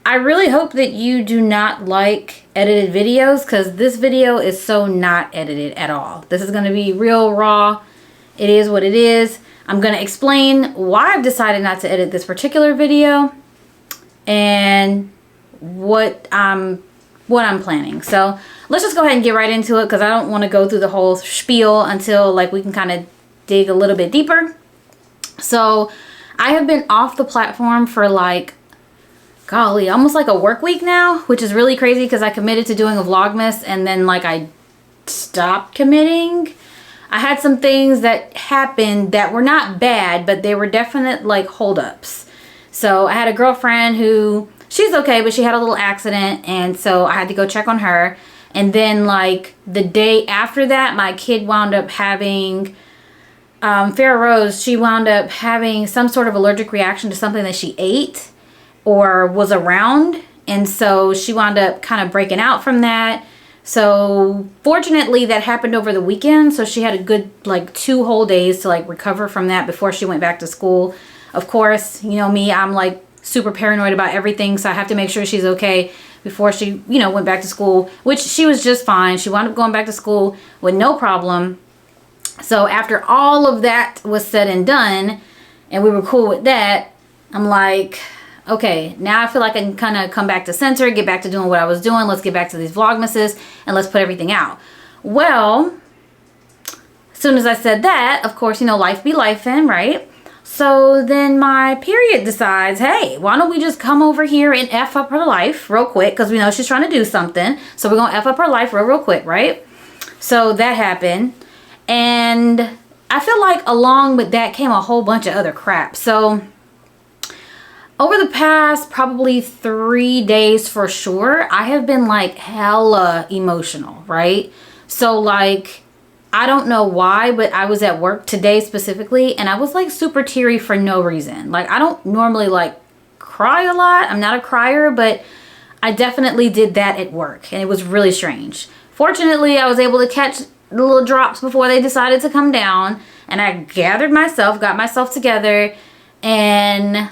I really hope that you do not like edited videos, because this video is so not edited at all. This is going to be real raw. It is what it is. I'm going to explain why I've decided not to edit this particular video and what I'm planning. So let's just go ahead and get right into it, because I don't want to go through the whole spiel until like we can kind of dig a little bit deeper. So I have been off the platform for like, golly, almost like a work week now, which is really crazy because I committed to doing a Vlogmas and then like I stopped committing. I had some things that happened that were not bad, but they were definite like holdups. So I had a girlfriend who, she's okay, but she had a little accident, and so I had to go check on her. And then like the day after that, my kid wound up having, Farrah Rose, she wound up having some sort of allergic reaction to something that she ate or was around, and so she wound up kind of breaking out from that. So fortunately that happened over the weekend, so she had a good like 2 whole days to like recover from that before she went back to school. Of course, you know me, I'm like super paranoid about everything, so I have to make sure she's okay before she, you know, went back to school, which she was just fine. She wound up going back to school with no problem. So after all of that was said and done and we were cool with that, I'm like, okay, now I feel like I can kind of come back to center, get back to doing what I was doing. Let's get back to these Vlogmases and let's put everything out. Well, as soon as I said that, of course, you know, life be lifing, right? So then my period decides, hey, why don't we just come over here and F up her life real quick? Because we know she's trying to do something. So we're going to F up her life real quick, right? So that happened. And I feel like along with that came a whole bunch of other crap. So over the past probably 3 days for sure, I have been like hella emotional, right? So like, I don't know why, but I was at work today specifically and I was like super teary for no reason. Like, I don't normally like cry a lot. I'm not a crier, but I definitely did that at work and it was really strange. Fortunately, I was able to catch the little drops before they decided to come down, and I gathered myself, got myself together, and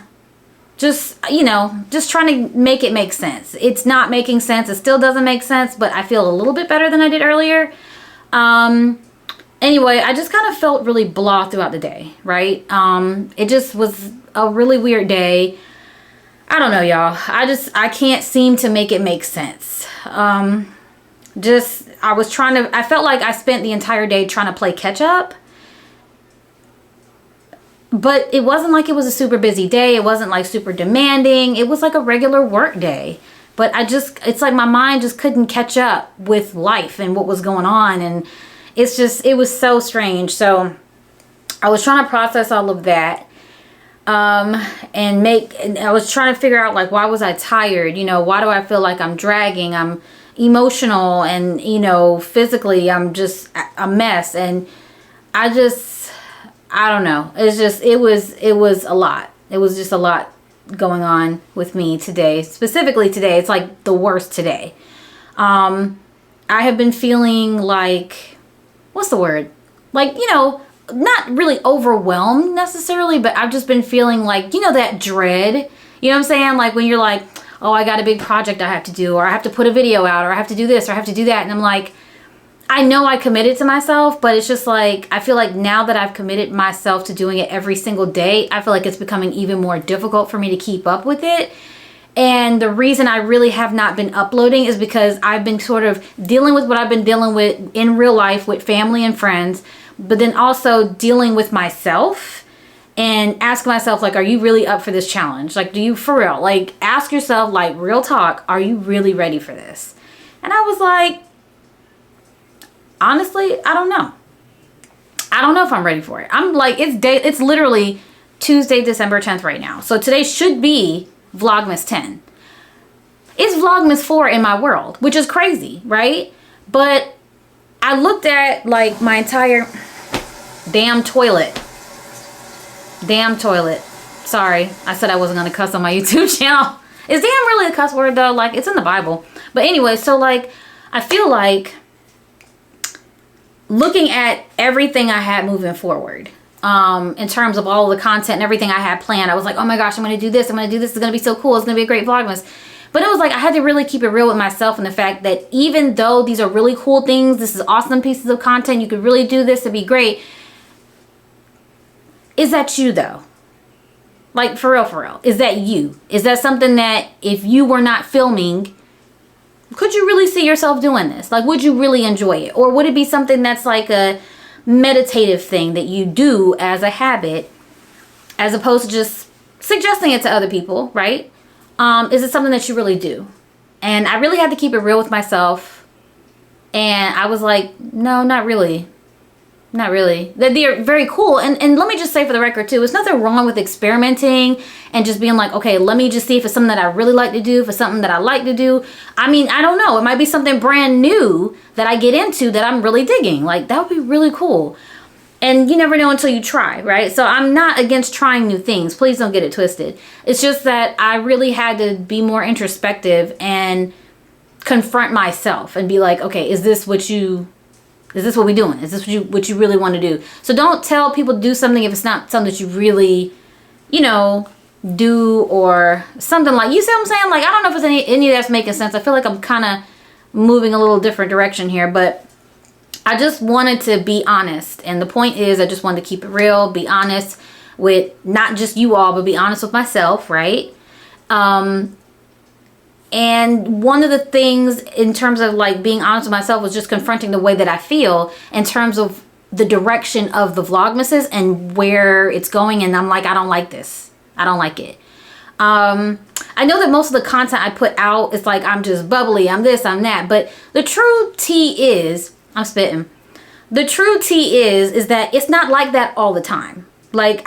just, you know, just trying to make it make sense. It's not making sense. It still doesn't make sense, but I feel a little bit better than I did earlier. Anyway, I just kind of felt really blah throughout the day, right? It just was a really weird day. I don't know, y'all. I can't seem to make it make sense. I felt like I spent the entire day trying to play catch up. But it wasn't like it was a super busy day. It wasn't like super demanding. It was like a regular work day. But it's like my mind just couldn't catch up with life and what was going on. And it was so strange. So I was trying to process all of that. And I was trying to figure out like, why was I tired? You know, why do I feel like I'm dragging? I'm emotional, and, you know, physically I'm just a mess. And I don't know. It was a lot. It was just a lot going on with me today. Specifically today, it's like the worst today. I have been feeling like, what's the word? Like, you know, not really overwhelmed necessarily, but I've just been feeling like, you know, that dread. You know what I'm saying? Like when you're like, oh, I got a big project I have to do, or I have to put a video out, or I have to do this, or I have to do that. And I'm like, I know I committed to myself, but it's just like, I feel like now that I've committed myself to doing it every single day, I feel like it's becoming even more difficult for me to keep up with it. And the reason I really have not been uploading is because I've been sort of dealing with what I've been dealing with in real life with family and friends, but then also dealing with myself and asking myself, like, are you really up for this challenge? Like, do you, for real, like, ask yourself, like, real talk, are you really ready for this? And I was like, honestly, I don't know. I don't know if I'm ready for it. I'm like, it's literally Tuesday, December 10th right now. So today should be Vlogmas 10. It's Vlogmas 4 in my world, which is crazy, right? But I looked at like my entire damn toilet. Sorry, I said I wasn't gonna cuss on my YouTube channel. Is damn really a cuss word though? Like, it's in the Bible. But anyway, so like, I feel like looking at everything I had moving forward, in terms of all the content and everything I had planned, I was like, oh my gosh, I'm gonna do this, I'm gonna do this, it's gonna be so cool, it's gonna be a great Vlogmas. But it was like I had to really keep it real with myself, and the fact that even though these are really cool things, this is awesome pieces of content, you could really do this, it'd be great. Is that you though? Like for real, is that you? Is that something that if you were not filming, could you really see yourself doing this? Like, would you really enjoy it? Or would it be something that's like a meditative thing that you do as a habit, as opposed to just suggesting it to other people, right? Is it something that you really do? And I really had to keep it real with myself. And I was like, no, not really. Not really. They're very cool. And let me just say for the record too, it's nothing wrong with experimenting and just being like, okay, let me just see if it's something that I really like to do, if it's something that I like to do. I mean, I don't know. It might be something brand new that I get into that I'm really digging. Like, that would be really cool. And you never know until you try, right? So I'm not against trying new things. Please don't get it twisted. It's just that I really had to be more introspective and confront myself and be like, okay, is this what we doing? Is this what you really want to do? So don't tell people to do something if it's not something that you really, you know, do, or something like, you see what I'm saying? Like, I don't know if it's any of that's making sense. I feel like I'm kind of moving a little different direction here, but I just wanted to be honest. And the point is, I just wanted to keep it real, be honest with not just you all, but be honest with myself, right? And one of the things in terms of like being honest with myself was just confronting the way that I feel in terms of the direction of the Vlogmases and where it's going. And I'm like, I don't like this. I don't like it. I know that most of the content I put out is like, I'm just bubbly, I'm this, I'm that. But the true tea is, I'm spitting. The true tea is that it's not like that all the time. Like,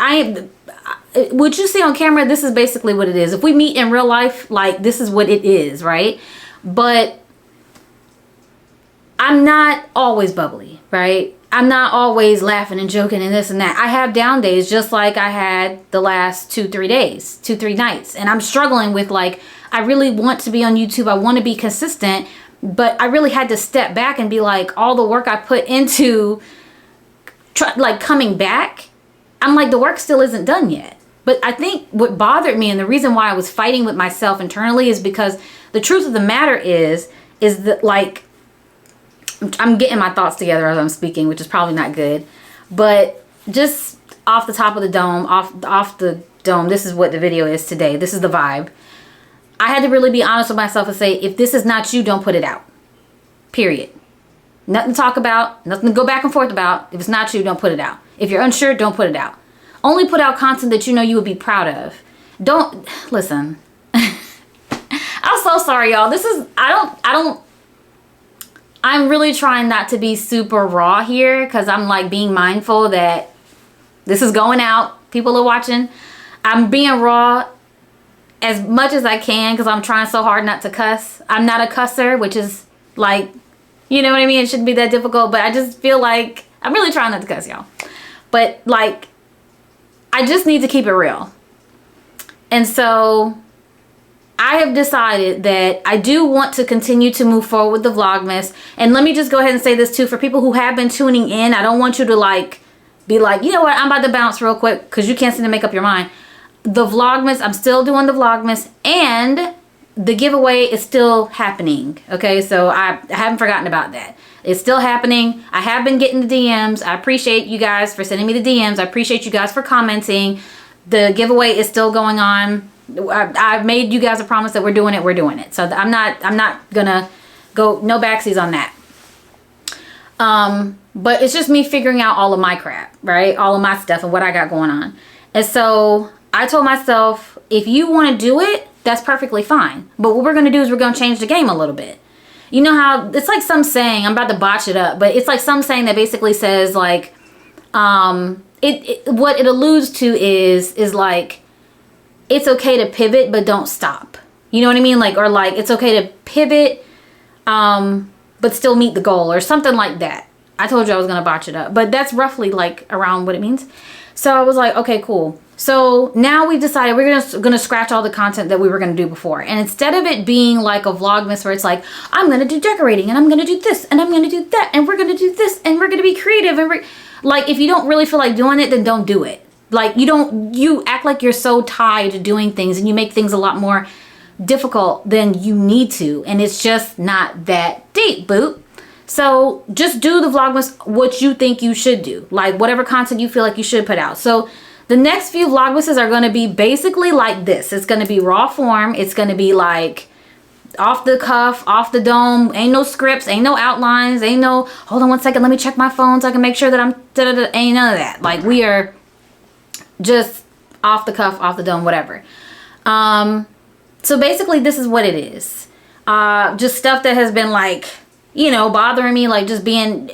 what you see on camera, this is basically what it is. If we meet in real life, like, this is what it is, right? But I'm not always bubbly, right? I'm not always laughing and joking and this and that. I have down days just like I had the last 2-3 nights. And I'm struggling with, like, I really want to be on YouTube. I want to be consistent. But I really had to step back and be like, all the work I put into like coming back, I'm like, the work still isn't done yet. But I think what bothered me and the reason why I was fighting with myself internally is because the truth of the matter is that, like, I'm getting my thoughts together as I'm speaking, which is probably not good. But just off the top of the dome, off the dome, this is what the video is today. This is the vibe. I had to really be honest with myself and say, if this is not you, don't put it out. Period. Nothing to talk about, nothing to go back and forth about. If it's not you, don't put it out. If you're unsure, don't put it out. Only put out content that you know you would be proud of. Don't, listen. I'm so sorry, y'all. This is, I'm really trying not to be super raw here because I'm like being mindful that this is going out. People are watching. I'm being raw as much as I can because I'm trying so hard not to cuss. I'm not a cusser, which is like, you know what I mean? It shouldn't be that difficult, but I just feel like I'm really trying not to cuss, y'all. But like, I just need to keep it real. And so I have decided that I do want to continue to move forward with the Vlogmas. And let me just go ahead and say this too, for people who have been tuning in, I don't want you to like, be like, you know what, I'm about to bounce real quick because you can't seem to make up your mind. The Vlogmas, I'm still doing the Vlogmas, and the giveaway is still happening. Okay, so I haven't forgotten about that. It's still happening. I have been getting the DMs. I appreciate you guys for sending me the DMs. I appreciate you guys for commenting. The giveaway is still going on. I've made you guys a promise that we're doing it. We're doing it. So I'm not gonna go, no backsies on that. But it's just me figuring out all of my crap, right? All of my stuff and what I got going on. And so I told myself, if you want to do it, that's perfectly fine. But what we're going to do is we're going to change the game a little bit. You know how it's like some saying, I'm about to botch it up, but it's like some saying that basically says like, what it alludes to is like, it's okay to pivot, but don't stop. You know what I mean? Like, or like, it's okay to pivot, but still meet the goal or something like that. I told you I was going to botch it up, but that's roughly like around what it means. So I was like, okay, cool. So now we've decided we're gonna scratch all the content that we were gonna do before. And instead of it being like a Vlogmas where it's like, I'm gonna do decorating and I'm gonna do this and I'm gonna do that and we're gonna do this and we're gonna be creative and like, if you don't really feel like doing it, then don't do it. Like, you act like you're so tied to doing things and you make things a lot more difficult than you need to, and it's just not that deep, boop. So just do the Vlogmas what you think you should do, like whatever content you feel like you should put out. So the next few Vlogmases are going to be basically like this. It's going to be raw form. It's going to be like off the cuff, off the dome. Ain't no scripts, ain't no outlines, ain't no, hold on one second, let me check my phone so I can make sure that I'm da-da-da. Ain't none of that. Like, we are just off the cuff, off the dome, whatever. So basically this is what it is. Just stuff that has been like, you know, bothering me, like just being,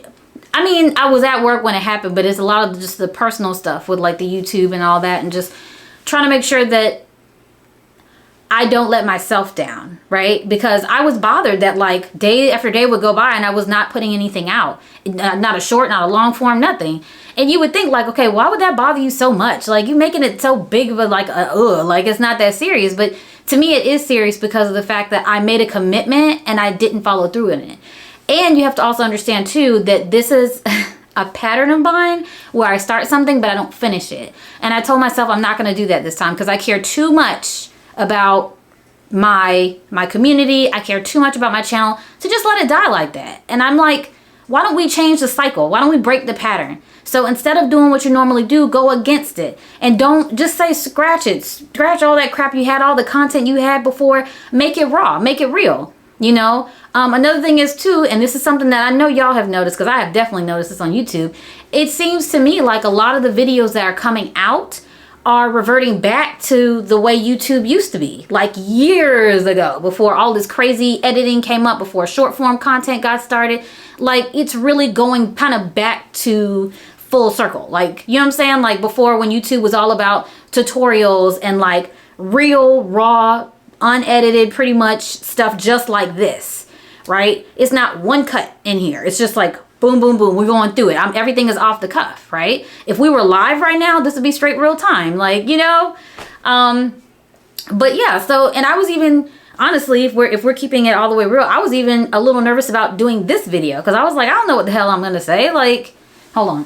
I mean, I was at work when it happened, but it's a lot of just the personal stuff with like the YouTube and all that, and just trying to make sure that I don't let myself down, right? Because I was bothered that like day after day would go by and I was not putting anything out. Not a short, not a long form, nothing. And you would think like, okay, why would that bother you so much? Like, you making it so big of a like, like it's not that serious. But to me, it is serious because of the fact that I made a commitment and I didn't follow through in it. And you have to also understand too that this is a pattern of mine where I start something but I don't finish it. And I told myself I'm not going to do that this time because I care too much about my community. I care too much about my channel to just let it die like that. And I'm like, why don't we change the cycle? Why don't we break the pattern? So instead of doing what you normally do, go against it. And don't just say scratch it. Scratch all that crap you had, all the content you had before. Make it raw. Make it real. You know? Another thing is too, and this is something that I know y'all have noticed because I have definitely noticed this on YouTube. It seems to me like a lot of the videos that are coming out are reverting back to the way YouTube used to be, like years ago, before all this crazy editing came up, before short form content got started. Like, it's really going kind of back to full circle. Like, you know what I'm saying? Like before, when YouTube was all about tutorials and like real, raw, unedited, pretty much stuff just like this, right? It's not one cut in here. It's just like boom, boom, boom. We're going through it. Everything is off the cuff, right? If we were live right now, this would be straight real time, like, you know. But yeah. So, and I was even honestly, if we're keeping it all the way real, I was even a little nervous about doing this video because I was like, I don't know what the hell I'm gonna say. Like, hold on.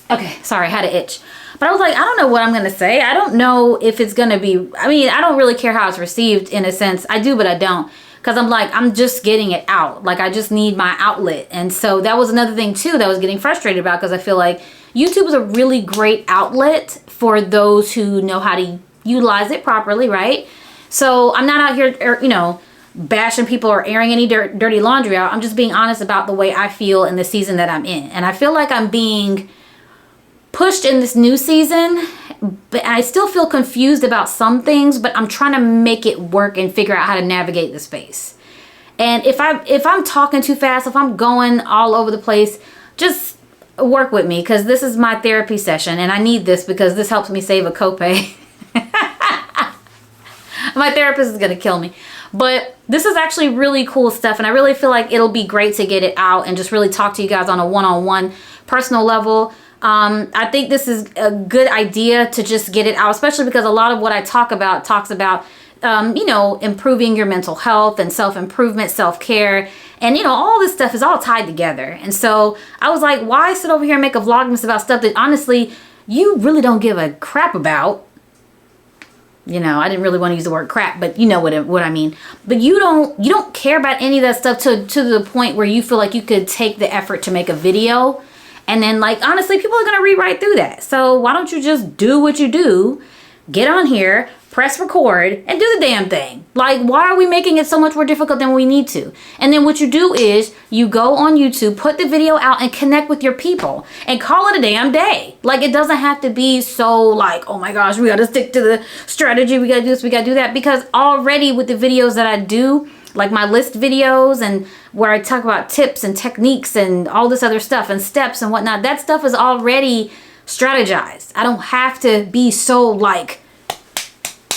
Okay, sorry, I had an itch. But I was like, I don't know what I'm gonna say. I don't know if it's gonna be. I mean, I don't really care how it's received in a sense. I do, but I don't. Because I'm like, I'm just getting it out. Like, I just need my outlet. And so that was another thing too that I was getting frustrated about, because I feel like YouTube is a really great outlet for those who know how to utilize it properly, right? So I'm not out here, you know, bashing people or airing any dirty laundry out. I'm just being honest about the way I feel in the season that I'm in. And I feel like I'm being pushed in this new season, but I still feel confused about some things, but I'm trying to make it work and figure out how to navigate the space. And if I'm talking too fast, if I'm going all over the place, just work with me, because this is my therapy session and I need this because this helps me save a copay. My therapist is gonna kill me. But this is actually really cool stuff, and I really feel like it'll be great to get it out and just really talk to you guys on a one-on-one personal level. I think this is a good idea to just get it out, especially because a lot of what I talks about, you know, improving your mental health and self-improvement, self-care, and, you know, all this stuff is all tied together. And so I was like, why sit over here and make a Vlogmas about stuff that honestly you really don't give a crap about? You know, I didn't really want to use the word crap, but you know what I mean. But you don't care about any of that stuff to the point where you feel like you could take the effort to make a video. And then, like, honestly, people are going to rewrite through that. So why don't you just do what you do, get on here, press record, and do the damn thing? Like, why are we making it so much more difficult than we need to? And then what you do is you go on YouTube, put the video out, and connect with your people and call it a damn day. Like, it doesn't have to be so like, oh my gosh, we got to stick to the strategy. We got to do this, we got to do that. Because already with the videos that I do, like my list videos and where I talk about tips and techniques and all this other stuff and steps and whatnot, that stuff is already strategized. I don't have to be so like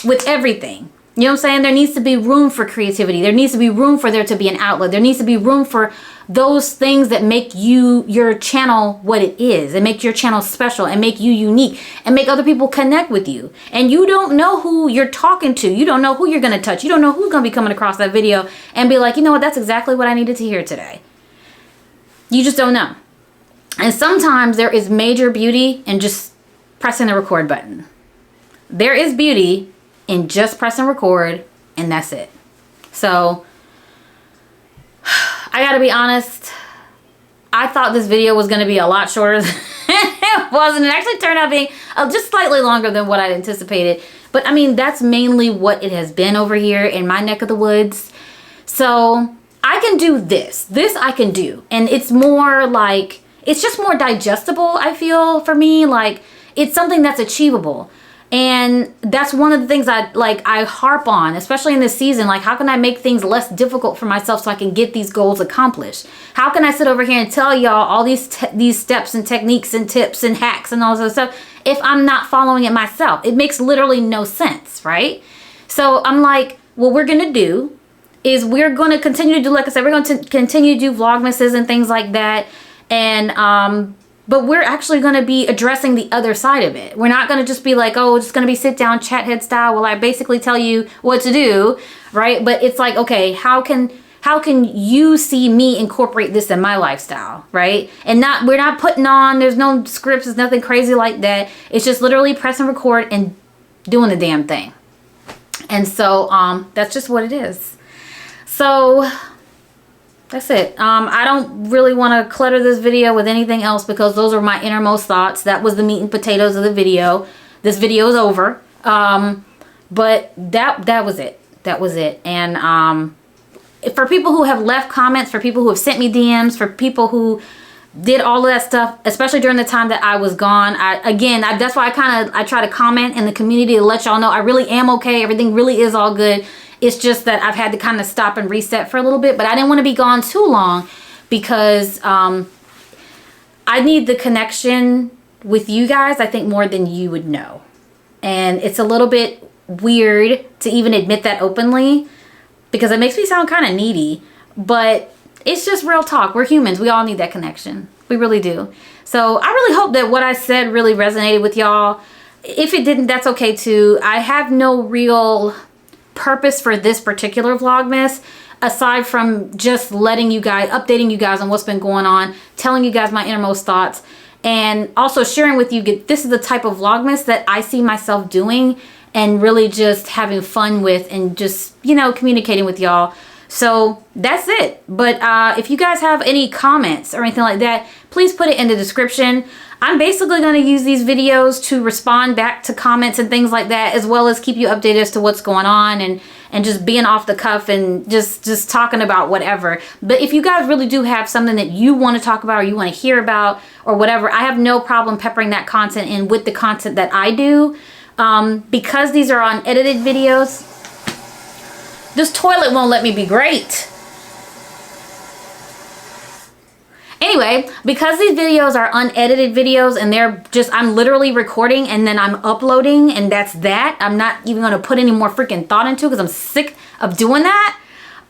with everything. You know what I'm saying? There needs to be room for creativity. There needs to be room for there to be an outlet. There needs to be room for those things that make your channel what it is, and make your channel special, and make you unique, and make other people connect with you. And you don't know who you're talking to. You don't know who you're going to touch. You don't know who's going to be coming across that video and be like, you know what, that's exactly what I needed to hear today. You just don't know. And sometimes there is major beauty in just pressing the record button. There is beauty in just pressing record and that's it. So I gotta be honest, I thought this video was gonna be a lot shorter than it was, and it actually turned out being just slightly longer than what I'd anticipated. But I mean, that's mainly what it has been over here in my neck of the woods. So I can do this. This I can do. And it's more like, it's just more digestible, I feel, for me. Like, it's something that's achievable. And that's one of the things I harp on, especially in this season. Like, how can I make things less difficult for myself so I can get these goals accomplished? How can I sit over here and tell y'all all these steps and techniques and tips and hacks and all this other stuff if I'm not following it myself? It makes literally no sense, right? So I'm like, what we're going to do is we're going to continue to do, like I said, we're going to continue to do Vlogmases and things like that. And, but we're actually going to be addressing the other side of it. We're not going to just be like, oh, it's going to be sit down chat head style. Well, I basically tell you what to do, right? But it's like, okay, how can you see me incorporate this in my lifestyle, right? And we're not putting on, there's no scripts, there's nothing crazy like that. It's just literally pressing record and doing the damn thing. And so that's just what it is. So that's it. I don't really want to clutter this video with anything else because those are my innermost thoughts. That was the meat and potatoes of the video. This video is over. But that was it. That was it. And for people who have left comments, for people who have sent me DMs, for people who did all of that stuff, especially during the time that I was gone, that's why I try to comment in the community to let y'all know I really am okay. Everything really is all good. It's just that I've had to kind of stop and reset for a little bit, but I didn't want to be gone too long because I need the connection with you guys, I think, more than you would know. And it's a little bit weird to even admit that openly because it makes me sound kind of needy, but it's just real talk. We're humans. We all need that connection. We really do. So I really hope that what I said really resonated with y'all. If it didn't, that's okay too. I have no real purpose for this particular Vlogmas aside from just letting you guys, updating you guys on what's been going on, telling you guys my innermost thoughts, and also sharing with you, this is the type of Vlogmas that I see myself doing and really just having fun with and just, you know, communicating with y'all. So that's it. But if you guys have any comments or anything like that, please put it in the description. I'm basically going to use these videos to respond back to comments and things like that, as well as keep you updated as to what's going on and just being off the cuff and just talking about whatever. But if you guys really do have something that you want to talk about or you want to hear about or whatever, I have no problem peppering that content in with the content that I do. Because these are unedited videos, this toilet won't let me be great. Anyway, because these videos are unedited videos and they're just, I'm literally recording and then I'm uploading and that's that. I'm not even going to put any more freaking thought into it because I'm sick of doing that.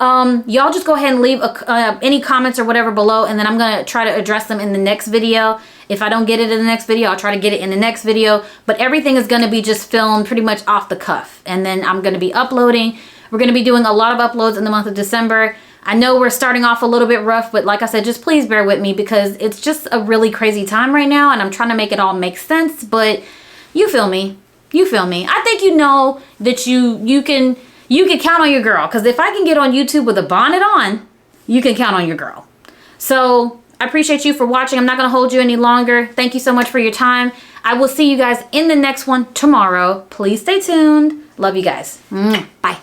Y'all just go ahead and leave any comments or whatever below, and then I'm going to try to address them in the next video. If I don't get it in the next video, I'll try to get it in the next video. But everything is going to be just filmed pretty much off the cuff. And then I'm going to be uploading. We're going to be doing a lot of uploads in the month of December. I know we're starting off a little bit rough, but like I said, just please bear with me because it's just a really crazy time right now and I'm trying to make it all make sense, but you feel me. You feel me. I think you know that you can count on your girl, because if I can get on YouTube with a bonnet on, you can count on your girl. So I appreciate you for watching. I'm not going to hold you any longer. Thank you so much for your time. I will see you guys in the next one tomorrow. Please stay tuned. Love you guys. Bye.